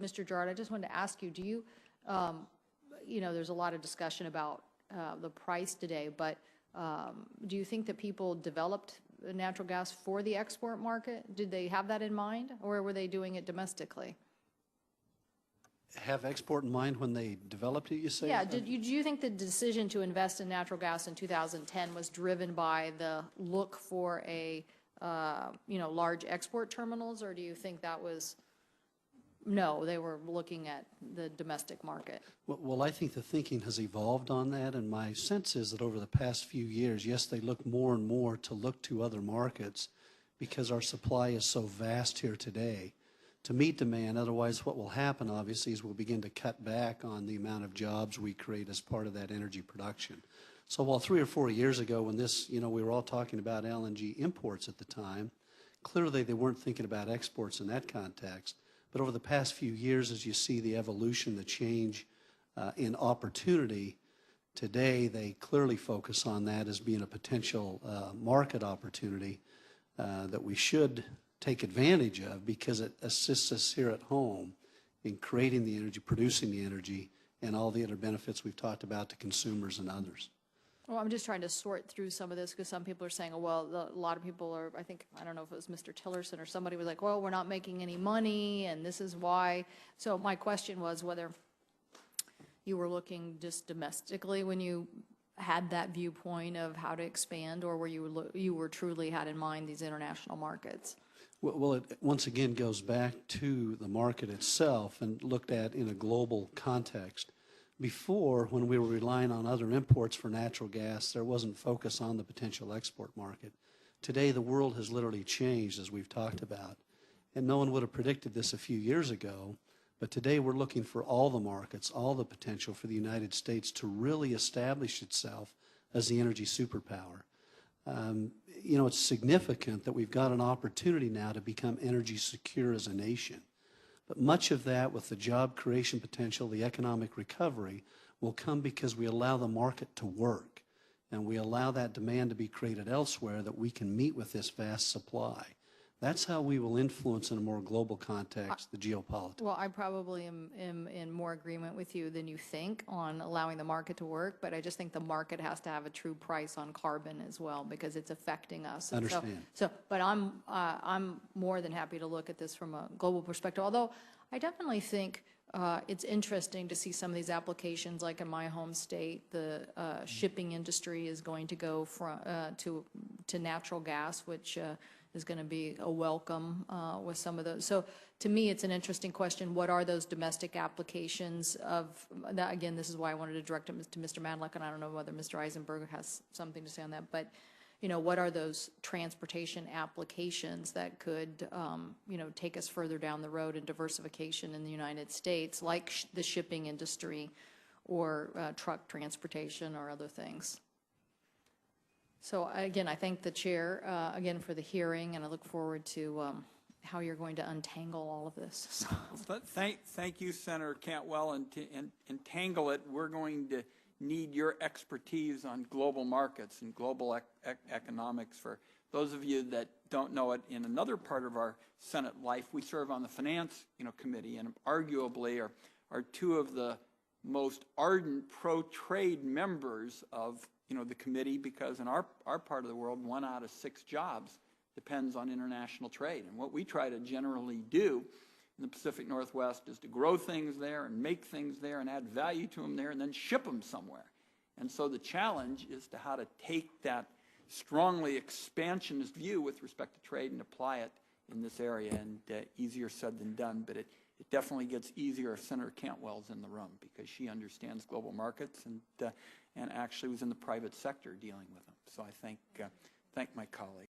Mr. Jarrett, I just wanted to ask you, do you, there's a lot of discussion about the price today, but do you think that people developed natural gas for the export market? Did they have that in mind, or were they doing it domestically? Have export in mind when they developed it, you say? Yeah, do you think the decision to invest in natural gas in 2010 was driven by the look for a, large export terminals, or do you think that was, no, they were looking at the domestic market? Well, I think the thinking has evolved on that, and my sense is that over the past few years, yes, they look more and more to look to other markets because our supply is so vast here today to meet demand. Otherwise, what will happen, obviously, is we'll begin to cut back on the amount of jobs we create as part of that energy production. So while 3 or 4 years ago when this, we were all talking about LNG imports at the time, clearly they weren't thinking about exports in that context. But over the past few years, as you see the evolution, the change in opportunity, today they clearly focus on that as being a potential market opportunity that we should take advantage of because it assists us here at home in creating the energy, producing the energy, and all the other benefits we've talked about to consumers and others. Well, I'm just trying to sort through some of this because some people are saying, oh, well, a lot of people are, I don't know if it was Mr. Tillerson or somebody was like, well, we're not making any money and this is why. So my question was whether you were looking just domestically when you had that viewpoint of how to expand, or were you were truly had in mind these international markets? Well, it once again goes back to the market itself and looked at in a global context. Before, when we were relying on other imports for natural gas, there wasn't focus on the potential export market. Today, the world has literally changed, as we've talked about. And no one would have predicted this a few years ago, but today we're looking for all the markets, all the potential for the United States to really establish itself as the energy superpower. It's significant that we've got an opportunity now to become energy secure as a nation. But much of that, with the job creation potential, the economic recovery, will come because we allow the market to work and we allow that demand to be created elsewhere that we can meet with this vast supply. That's how we will influence in a more global context the geopolitics. Well, I probably am in more agreement with you than you think on allowing the market to work, but I just think the market has to have a true price on carbon as well because it's affecting us. Understand. But I'm more than happy to look at this from a global perspective, although I definitely think it's interesting to see some of these applications, like in my home state, the shipping industry is going to go from to natural gas, which is going to be a welcome with some of those. So to me, it's an interesting question. What are those domestic applications of that? Again, this is why I wanted to direct it to Mr. Madlock, and I don't know whether Mr. Eisenberg has something to say on that. But, what are those transportation applications that could, take us further down the road in diversification in the United States, like the shipping industry or truck transportation or other things? So again, I thank the chair again for the hearing, and I look forward to how you're going to untangle all of this. But thank you, Senator Cantwell, and to entangle it, we're going to need your expertise on global markets and global economics. For those of you that don't know it, in another part of our Senate life, we serve on the Finance Committee, and arguably are two of the most ardent pro-trade members of the committee, because in our part of the world, 1 out of 6 jobs depends on international trade. And what we try to generally do in the Pacific Northwest is to grow things there and make things there and add value to them there and then ship them somewhere. And so the challenge is to how to take that strongly expansionist view with respect to trade and apply it in this area. And easier said than done, but it definitely gets easier if Senator Cantwell's in the room, because she understands global markets and actually was in the private sector dealing with them. So I thank my colleague.